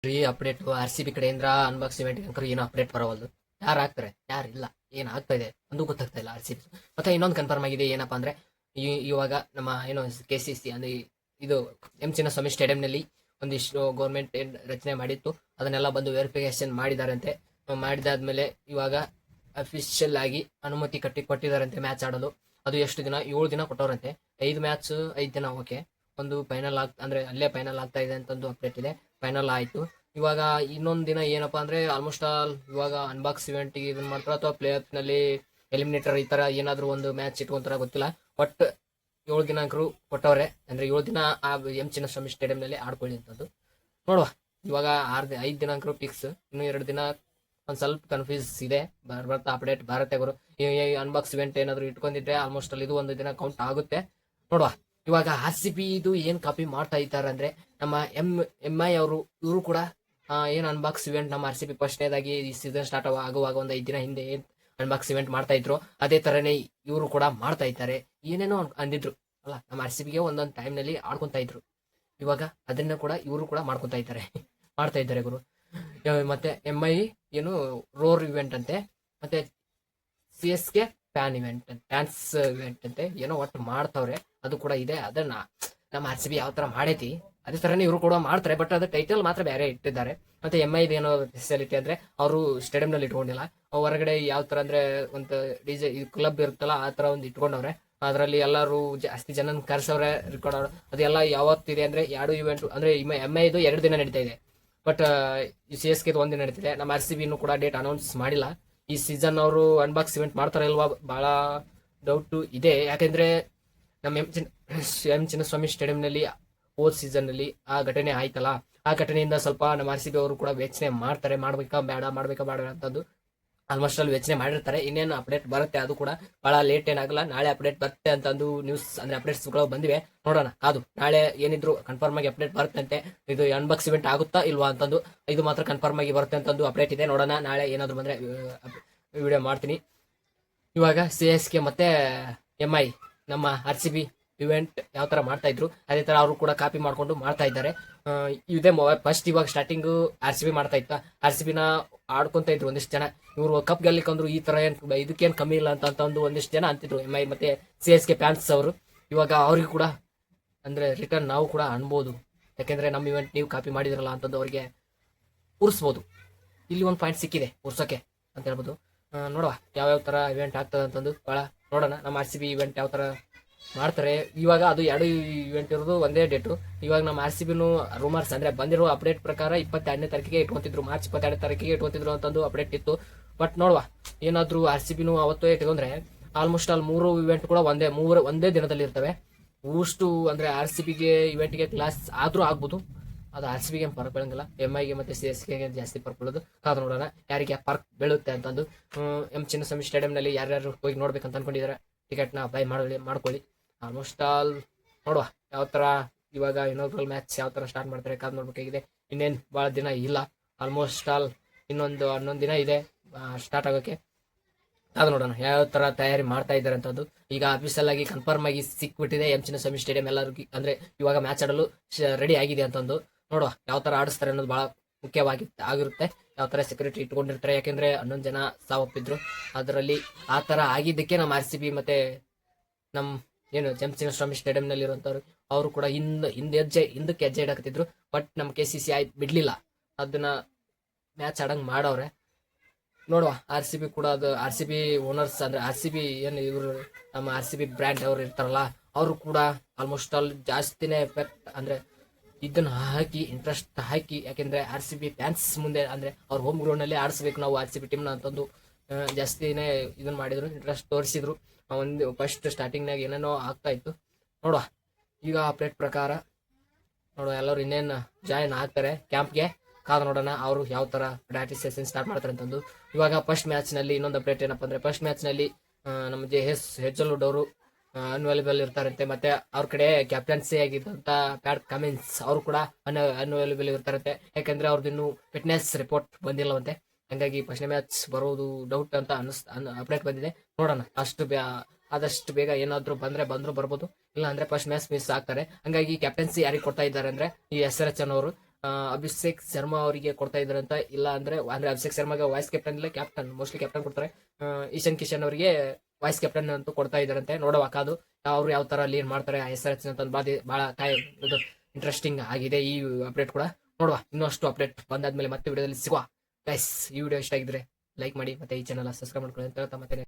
Free update RCB ಕಡೆಯಿಂದ unbox event ಅಂಕರು ಏನು update ಬರವಲ್ದು. ಯಾರು ಹಾಕ್ತಾರೆ ಯಾರಿಲ್ಲ, ಏನ್ ಆಗ್ತಾ ಇದೆ ಒಂದು ಗೊತ್ತಾಗ್ತಾ ಇಲ್ಲ RCB. ಮತ್ತೆ ಇನ್ನೊಂದು ಕನ್ಫರ್ಮ್ ಆಗಿದೆ, ಏನಪ್ಪಾ ಅಂದ್ರೆ ಇವಾಗ ನಮ್ಮ ಏನು KCC ಅಂದ್ರೆ ಇದು ಚಿನ್ನಸ್ವಾಮಿ ಸ್ಟೇಡಿಯಂನಲ್ಲಿ ಒಂದಿಷ್ಟು ಗೌರ್ಮೆಂಟ್ ರಚನೆ ಮಾಡಿತ್ತು, ಅದನ್ನೆಲ್ಲ ಬಂದು ವೆರಿಫಿಕೇಶನ್ ಮಾಡಿದಾರಂತೆ. ಮಾಡಿದಾದ್ಮೇಲೆ ಇವಾಗ ಅಫಿಷಿಯಲ್ ಆಗಿ ಅನುಮತಿ ಕೊಟ್ಟಿದಾರಂತೆ ಮ್ಯಾಚ್ ಆಡಲು. ಅದು ಎಷ್ಟು ದಿನ, 7 ದಿನ ಕೊಟ್ಟವ್ರಂತೆ. 5 ಮ್ಯಾಚ್ 5 ದಿನ, ಓಕೆ. ಒಂದು ಫೈನಲ್ ಅಂದ್ರೆ ಅಲ್ಲೇ ಫೈನಲ್ ಆಗ್ತಾ ಇದೆ ಅಂತ ಒಂದು ಅಪ್ಡೇಟ್ ಇದೆ. ಫೈನಲ್ ಆಯ್ತು. ಇವಾಗ ಇನ್ನೊಂದು ದಿನ ಏನಪ್ಪಾ ಅಂದ್ರೆ ಆಲ್ಮೋಸ್ಟ್ ಆಲ್ ಇವಾಗ ಅನ್ಬಾಕ್ಸ್ ಇವೆಂಟ್ ಇದನ್ನ ಮಾಡ್ತಾರ ಅಥವಾ ಪ್ಲೇ ಆಫ್ ನಲ್ಲಿ ಎಲಿಮಿನೇಟರ್ ಈ ತರ ಏನಾದ್ರು ಒಂದು ಮ್ಯಾಚ್ ಇಟ್ಕೊಂತಾರ ಗೊತ್ತಿಲ್ಲ. ಬಟ್ 7 ದಿನಾಂಕರು ಕೊಟ್ಟವ್ರೆ, ಅಂದ್ರೆ 7 ದಿನ ಆ ಚಿನ್ನಸ್ವಾಮಿ ಸ್ಟೇಡಿಯಂ ನಲ್ಲಿ ಆಡ್ಕೊಳ್ಳಿ ಅಂತದ್ದು. ನೋಡುವ, ಇವಾಗ 5 ದಿನಾಂಕರು ಫಿಕ್ಸ್. ಇನ್ನು 2 ದಿನ ಒಂದ್ ಸ್ವಲ್ಪ ಕನ್ಫ್ಯೂಸ್ ಇದೆ. ಬರ್ತಾ ಅಪ್ಡೇಟ್ ಬರುತ್ತೆ ಗುರು. ಈ ಅನ್ಬಾಕ್ಸ್ ಇವೆಂಟ್ ಏನಾದ್ರು ಇಟ್ಕೊಂಡಿದ್ರೆ ಆಲ್ಮೋಸ್ಟ್ ಅಲ್ಲಿ ಇದು ಒಂದು ದಿನ ಕೌಂಟ್ ಆಗುತ್ತೆ. ನೋಡುವ, ಇವಾಗ RCB ಇದು ಏನ್ ಕಾಪಿ ಮಾಡ್ತಾ ಇದ್ದಾರೆ ಅಂದ್ರೆ ನಮ್ಮ MI ಅವರು, ಇವರು ಕೂಡ ಏನ್ ಅನ್ಬಾಕ್ಸ್ ಇವೆಂಟ್ ನಮ್ಮ RCB ಫಸ್ಟ್ನೇದಾಗಿ ಈ ಸೀಸನ್ ಸ್ಟಾರ್ಟ್ ಆಗುವಾಗ ಒಂದು 5 ದಿನ ಹಿಂದೆ ಏನ್ ಅನ್ಬಾಕ್ಸ್ ಇವೆಂಟ್ ಮಾಡ್ತಾ ಇದ್ರು, ಅದೇ ತರನೇ ಇವರು ಕೂಡ ಮಾಡ್ತಾ ಇದ್ದಾರೆ. ಏನೇನೋ ಅಂದಿದ್ರು ಅಲ್ಲ, ನಮ್ಮ RCBಗೆ ಒಂದೊಂದು ಟೈಮ್ ನಲ್ಲಿ ಆಡ್ಕೊಂತ ಇದ್ರು. ಇವಾಗ ಅದನ್ನ ಕೂಡ ಇವರು ಕೂಡ ಮಾಡ್ಕೊಂತ ಇದ್ದಾರೆ ಮಾಡ್ತಾ ಇದ್ದಾರೆ ಗುರು. ಮತ್ತೆ MI ಏನು ರೋರ್ ಇವೆಂಟ್ ಅಂತೆ, ಮತ್ತೆ CSK ಫ್ಯಾನ್ಸ್ ಇವೆಂಟ್ ಅಂತೆ, ಏನೋ ಒಟ್ಟು ಮಾಡ್ತಾವ್ರೆ. ಅದು ಕೂಡ ಇದೆ. ಅದನ್ನ ನಮ್ಮ RCB ಯಾವ ತರ ಮಾಡೈತಿ ಅದೇ ತರನೇ ಇವರು ಕೂಡ ಮಾಡ್ತಾರೆ. ಬಟ್ ಅದು ಟೈಟಲ್ ಮಾತ್ರ ಬೇರೆ ಇಟ್ಟಿದ್ದಾರೆ. ಮತ್ತೆ MI ಏನೋ ಸ್ಪೆಷಾಲಿಟಿ ಅಂದ್ರೆ ಅವರು ಸ್ಟೇಡಿಯಂ ನಲ್ಲಿ ಇಟ್ಕೊಂಡಿಲ್ಲ, ಹೊರಗಡೆ ಯಾವ ತರ ಅಂದ್ರೆ ಒಂದು DJ ಕ್ಲಬ್ ಇರುತ್ತಲ್ಲ ಆ ತರ ಒಂದು ಇಟ್ಕೊಂಡವ್ರೆ. ಅದರಲ್ಲಿ ಎಲ್ಲರೂ ಜಾಸ್ತಿ ಜನ ಕರ್ಸವ್ರೆ ರೆಕಾರ್ಡ್. ಅದೆಲ್ಲ ಯಾವತ್ತಿದೆ ಅಂದ್ರೆ 2 ಇವೆಂಟ್ ಅಂದ್ರೆ MI ಇದು 2 ದಿನ ನಡೀತಾ ಇದೆ. ಬಟ್ ಈ CSK 1 ದಿನ ನಡೀತಿದೆ. ನಮ್ಮ RCB ಇನ್ನೂ ಕೂಡ ಡೇಟ್ ಅನೌನ್ಸ್ ಮಾಡಿಲ್ಲ. ಈ ಸೀಸನ್ ಅವರು ಅನ್ಬಾಕ್ಸ್ ಇವೆಂಟ್ ಮಾಡ್ತಾರ ಇಲ್ವಾ ಬಹಳ ಡೌಟ್ ಇದೆ. ಯಾಕಂದ್ರೆ ನಮ್ಮ ಚಿನ್ನಸ್ವಾಮಿ ಸ್ಟೇಡಿಯಂ ನಲ್ಲಿ ಹೋದ ಸೀಸನ್ ನಲ್ಲಿ ಆ ಘಟನೆ ಆಯ್ತಲ್ಲ, ಆ ಘಟನೆಯಿಂದ ಸ್ವಲ್ಪ ನಮ್ಮ RCB ಅವರು ಕೂಡ ಯೋಚನೆ ಮಾಡ್ತಾರೆ, ಮಾಡ್ಬೇಕಾ ಬೇಡ ಅಂತಂದು ಆಲ್ಮೋಸ್ಟ್ ಅಲ್ಲಿ ಯೋಚನೆ ಮಾಡಿರ್ತಾರೆ. ಇನ್ನೇನು ಅಪ್ಡೇಟ್ ಬರುತ್ತೆ, ಅದು ಕೂಡ ಬಹಳ ಲೇಟ್ ಏನಾಗಲ್ಲ. ನಾಳೆ ಅಪ್ಡೇಟ್ ಬರುತ್ತೆ ಅಂತಂದು ನ್ಯೂಸ್ ಅಂದ್ರೆ ಅಪ್ಡೇಟ್ಸ್ ಗಳು ಬಂದಿವೆ. ನೋಡೋಣ, ಅದು ನಾಳೆ ಏನಿದ್ರು ಕನ್ಫರ್ಮ್ ಆಗಿ ಅಪ್ಡೇಟ್ ಬರುತ್ತೆ ಅಂತೆ. ಇದು ಅನ್ಬಾಕ್ಸ್ ಇವೆಂಟ್ ಆಗುತ್ತಾ ಇಲ್ವಾ ಅಂತಂದು, ಇದು ಮಾತ್ರ ಕನ್ಫರ್ಮ್ ಆಗಿ ಬರುತ್ತೆ ಅಂತಂದು ಅಪ್ಡೇಟ್ ಇದೆ. ನೋಡೋಣ, ನಾಳೆ ಏನಾದ್ರು ಬಂದ್ರೆ ವಿಡಿಯೋ ಮಾಡ್ತೀನಿ. ಇವಾಗ CSK ಮತ್ತೆ MI ನಮ್ಮ RCB ಇವೆಂಟ್ ಯಾವ ತರ ಮಾಡ್ತಾ ಇದ್ರು ಅದೇ ತರ ಅವರು ಕೂಡ ಕಾಪಿ ಮಾಡ್ಕೊಂಡು ಮಾಡ್ತಾ ಇದ್ದಾರೆ. ಇದೇ ಫಸ್ಟ್ ಇವಾಗ ಸ್ಟಾರ್ಟಿಂಗ್ RCB ಮಾಡ್ತಾ ಇತ್ತ, RCB ನ ಆಡ್ಕೊಂತ ಇದ್ರು ಒಂದಿಷ್ಟು ಜನ. ಇವರು ಕಪ್ ಗೆಲ್ಲಿಕಂದ್ರು ಈ ತರ ಏನ್ ಇದಕ್ಕೇನ್ ಕಮ್ಮಿ ಇಲ್ಲ ಅಂತ ಒಂದು ಒಂದಿಷ್ಟು ಜನ ಅಂತಿದ್ರು MI ಮತ್ತೆ CSK ಫ್ಯಾನ್ಸ್ ಅವರು. ಇವಾಗ ಅವ್ರಿಗೆ ಕೂಡ ಅಂದ್ರೆ ರಿಟರ್ನ್ ನಾವು ಕೂಡ ಅನ್ಬೋದು, ಯಾಕೆಂದ್ರೆ ನಮ್ಮ ಇವೆಂಟ್ ನೀವು ಕಾಪಿ ಮಾಡಿದ್ರಲ್ಲ ಅಂತಂದು ಅವ್ರಿಗೆ ಉರ್ಸ್ಬೋದು. ಇಲ್ಲಿ ಒಂದು ಪಾಯಿಂಟ್ ಸಿಕ್ಕಿದೆ ಉರ್ಸೋಕೆ ಅಂತ ಹೇಳ್ಬೋದು. ನೋಡುವ ಯಾವ್ಯಾವ ತರ ಇವೆಂಟ್ ಆಗ್ತದೆ ಅಂತಂದು ಬಹಳ ನೋಡೋಣ. ನಮ್ಮ RCB ಇವೆಂಟ್ ಯಾವ ತರ ಮಾಡ್ತಾರೆ. ಇವಾಗ ಅದು 2 ಇವೆಂಟ್ ಇರೋದು ಒಂದೇ ಡೇಟು. ಇವಾಗ ನಮ್ಮ RCBನು ರೂಮರ್ಸ್ ಅಂದ್ರೆ ಬಂದಿರೋ ಅಪ್ಡೇಟ್ ಪ್ರಕಾರ 22ನೇ ತಾರೀಕಿಗೆ ಇಟ್ಕೊಂತಿದ್ರು, ಮಾರ್ಚ್ 22ನೇ ತಾರೀಕಿಗೆ ಇಟ್ಕೊಂತಿದ್ರು ಅಂತಂದು ಅಪ್ಡೇಟ್ ಇತ್ತು. ಬಟ್ ನೋಡುವ, ಏನಾದ್ರೂ RCBನು ಅವತ್ತು ಇಟ್ಕೊಂಡ್ರೆ ಆಲ್ಮೋಸ್ಟ್ ಆಲ್ 3 ಇವೆಂಟ್ ಕೂಡ ಒಂದೇ ದಿನದಲ್ಲಿ ಇರ್ತವೆ. ಊಷ್ಟು ಅಂದ್ರೆ RCBಗೆ ಇವೆಂಟ್ಗೆ ಕ್ಲಾಸ್ ಆದ್ರೂ ಆಗ್ಬೋದು, ಅದು RCBಗೆ ಫರ್ಕ್ ಬೀಳಂಗಿಲ್ಲ. MIಗೆ ಮತ್ತೆ CSKಗೆ ಜಾಸ್ತಿ ಫರ್ಕ್ ಬೀಳೋದು. ಕಾದು ನೋಡೋಣ ಯಾರಿಗೆ ಫರ್ಕ್ ಬೀಳುತ್ತೆ ಅಂತಂದು. ಚಿನ್ನಸ್ವಾಮಿ ಸ್ಟೇಡಿಯಂ ನಲ್ಲಿ ಯಾರ್ಯಾರು ಹೋಗಿ ನೋಡ್ಬೇಕಂತ ಅನ್ಕೊಂಡಿದ್ದಾರೆ ಟಿಕೆಟ್ ನ ಬೈ ಮಾಡ್ಕೊಳ್ಳಿ. ಆಲ್ಮೋಸ್ಟ್ ಆಲ್ ನೋಡುವ ಯಾವ ತರ ಇವಾಗ ಇನಾಗ್ರಲ್ ಮ್ಯಾಚ್ ಯಾವ ತರ ಸ್ಟಾರ್ಟ್ ಮಾಡ್ತಾರೆ ಕಾದು ನೋಡ್ಬೇಕಾಗಿದೆ. ಇನ್ನೇನ್ ಬಹಳ ದಿನ ಇಲ್ಲ, ಆಲ್ಮೋಸ್ಟ್ ಆಲ್ ಹನ್ನೊಂದು ದಿನ ಇದೆ ಸ್ಟಾರ್ಟ್ ಆಗೋಕೆ. ಅದು ನೋಡೋಣ ಯಾವ ತರ ತಯಾರಿ ಮಾಡ್ತಾ ಇದ್ದಾರೆ ಅಂತದ್ದು. ಈಗ ಅಫಿಷಿಯಲ್ ಆಗಿ ಕನ್ಫರ್ಮ್ ಆಗಿ ಸಿಕ್ಬಿಟ್ಟಿದೆ, ಚಿನ್ನಸ್ವಾಮಿ ಸ್ಟೇಡಿಯಂ ಎಲ್ಲರಿಗೂ ಅಂದ್ರೆ ಇವಾಗ ಮ್ಯಾಚ್ ಆಡಲು ರೆಡಿ ಆಗಿದೆ ಅಂತಂದು. ನೋಡುವ ಯಾವ ತರ ಆಡಿಸ್ತಾರೆ ಅನ್ನೋದು ಬಹಳ ಆಗಿರುತ್ತೆ. ಯಾವ ತರ ಸೆಕ್ಯೂರಿಟಿ ಇಟ್ಕೊಂಡಿರ್ತಾರೆ, ಯಾಕೆಂದ್ರೆ 11 ಜನ ಸಾವಪ್ಪಿದ್ರು. ಅದರಲ್ಲಿ ಆ ತರ ಆಗಿದ್ದಕ್ಕೆ ನಮ್ಮ RCB ಮತ್ತೆ ನಮ್ ಏನು ಚಿನ್ನಸ್ವಾಮಿ ಸ್ಟೇಡಿಯಂ ನಲ್ಲಿ ಇರುವಂತವ್ರು ಅವರು ಕೂಡ ಹಿಂದಕ್ಕೆ ಹೆಜ್ಜೆ ಇಡಕತ್ತಿದ್ರು. ಬಟ್ ನಮ್ KCCI ಬಿಡ್ಲಿಲ್ಲ, ಅದನ್ನ ಮ್ಯಾಚ್ ಆಡಂಗ್ ಮಾಡವ್ರೆ. ನೋಡುವ RCB ಕೂಡ ಅದು RCB ಓನರ್ಸ್ ಅಂದ್ರೆ RCB ಏನು ಇವರು ನಮ್ಮ RCB ಬ್ರ್ಯಾಂಡ್ ಅವ್ರು ಇರ್ತಾರಲ್ಲ, ಅವರು ಕೂಡ ಆಲ್ಮೋಸ್ಟ್ ಆಲ್ ಜಾಸ್ತಿನೇ ಎಫೆಕ್ಟ್ ಅಂದ್ರೆ ಇದನ್ನ ಹಾಕಿ ಇಂಟ್ರೆಸ್ಟ್ ಹಾಕಿ, ಯಾಕೆಂದ್ರೆ RCB ಫ್ಯಾನ್ಸ್ ಮುಂದೆ ಅಂದ್ರೆ ಅವ್ರ ಹೋಮ್ ಗ್ರೌಂಡ್ ನಲ್ಲಿ ಆಡಿಸ್ಬೇಕು ನಾವು RCB ಟೀಮ್ ನ ಅಂತಂದು ಜಾಸ್ತಿನೇ ಇದನ್ನ ಮಾಡಿದ್ರು, ಇಂಟ್ರೆಸ್ಟ್ ತೋರಿಸಿದ್ರು. ಒಂದು ಫಸ್ಟ್ ಸ್ಟಾರ್ಟಿಂಗ್ ನಾಗ ಏನೇನೋ ಆಗ್ತಾ ಇತ್ತು. ನೋಡುವ ಈಗ ಅಪ್ಡೇಟ್ ಪ್ರಕಾರ ನೋಡುವ ಎಲ್ಲರೂ ಇನ್ನೇನು ಜಾಯಿನ್ ಆಗ್ತಾರೆ ಕ್ಯಾಂಪ್ಗೆ. ಕಾದು ನೋಡೋಣ ಅವರು ಯಾವ ತರ ಪ್ರಾಕ್ಟೀಸ್ ಸೆಷನ್ ಸ್ಟಾರ್ಟ್ ಮಾಡ್ತಾರೆ ಅಂತಂದು. ಇವಾಗ ಫಸ್ಟ್ ಮ್ಯಾಚ್ ನಲ್ಲಿ ಇನ್ನೊಂದು ಅಪ್ಡೇಟ್ ಏನಪ್ಪಾ ಅಂದ್ರೆ, ಫಸ್ಟ್ ಮ್ಯಾಚ್ ನಲ್ಲಿ ನಮ್ಮ ಹೆಜ್ಜಲ್ವುಡ್ ಅವರು ಅನ್ಅವೈಲೇಬಲ್ ಇರ್ತಾರಂತೆ. ಮತ್ತೆ ಅವ್ರ ಕಡೆ ಕ್ಯಾಪ್ಟನ್ಸಿ ಆಗಿದ್ದಂತ ಪ್ಯಾಟ್ ಕಮಿನ್ಸ್ ಅವರು ಕೂಡ ಅನ್ಅವೈಲೇಬಲ್ ಇರ್ತಾರಂತೆ, ಯಾಕಂದ್ರೆ ಅವ್ರದ್ದು ಇನ್ನೂ ಫಿಟ್ನೆಸ್ ರಿಪೋರ್ಟ್ ಬಂದಿಲ್ಲವಂತೆ. ಹಂಗಾಗಿ ಫಸ್ಟ್ ಮ್ಯಾಚ್ ಬರೋದು ಡೌಟ್ ಅಂತ ಅಪ್ಡೇಟ್ ಬಂದಿದೆ. ನೋಡೋಣ ಆದಷ್ಟು ಬೇಗ ಏನಾದ್ರು ಬಂದ್ರು ಬರ್ಬೋದು, ಇಲ್ಲ ಅಂದ್ರೆ ಫಸ್ಟ್ ಮ್ಯಾಚ್ ಮಿಸ್ ಆಗ್ತಾರೆ. ಹಂಗಾಗಿ ಕ್ಯಾಪ್ಟನ್ಸಿ ಯಾರಿಗೆ ಕೊಡ್ತಾ ಇದ್ದಾರೆ ಅಂದ್ರೆ ಈ SRH ಅವರು ಅಭಿಷೇಕ್ ಶರ್ಮಾ ಅವರಿಗೆ ಕೊಡ್ತಾ ಇದ್ರಂತ, ಇಲ್ಲ ಅಂದ್ರೆ ಅಭಿಷೇಕ್ ಶರ್ಮಾಗೆ ವಾಯ್ಸ್ ಕ್ಯಾಪ್ಟನ್ ಇಲ್ಲ ಕ್ಯಾಪ್ಟನ್, ಮೋಸ್ಟ್ಲಿ ಕ್ಯಾಪ್ಟನ್ ಕೊಡ್ತಾರೆ. ಈಶಾನ್ ಕಿಶನ್ ಅವರಿಗೆ ವಾಯ್ಸ್ ಕ್ಯಾಪ್ಟನ್ ಅಂತೂ ಕೊಡ್ತಾ ಇದಾರಂತೆ. ನೋಡುವ ಕಾದು ಅವ್ರು ಯಾವ ತರ ಲೀಡ್ ಮಾಡ್ತಾರೆ SRH ಅಂತ ಬಹಳ ಇದು ಇಂಟ್ರೆಸ್ಟಿಂಗ್ ಆಗಿದೆ ಈ ಅಪ್ಡೇಟ್ ಕೂಡ. ನೋಡುವ ಇನ್ನಷ್ಟು ಅಪ್ಡೇಟ್ ಬಂದಾದ್ಮೇಲೆ ಮತ್ತೆ ವಿಡಿಯೋದಲ್ಲಿ ಸಿಗುವ ಗೈಸ್. ಈ ವಿಡಿಯೋ ಇಷ್ಟ ಆಗಿದ್ರೆ ಲೈಕ್ ಮಾಡಿ, ಮತ್ತೆ ಈ ಚಾನಲ್ ಸಬ್ಸ್ಕ್ರೈಬ್ ಮಾಡ್ಕೊಳ್ಳಿ ಅಂತ ಹೇಳ್ತಾ ಮತ್ತೆ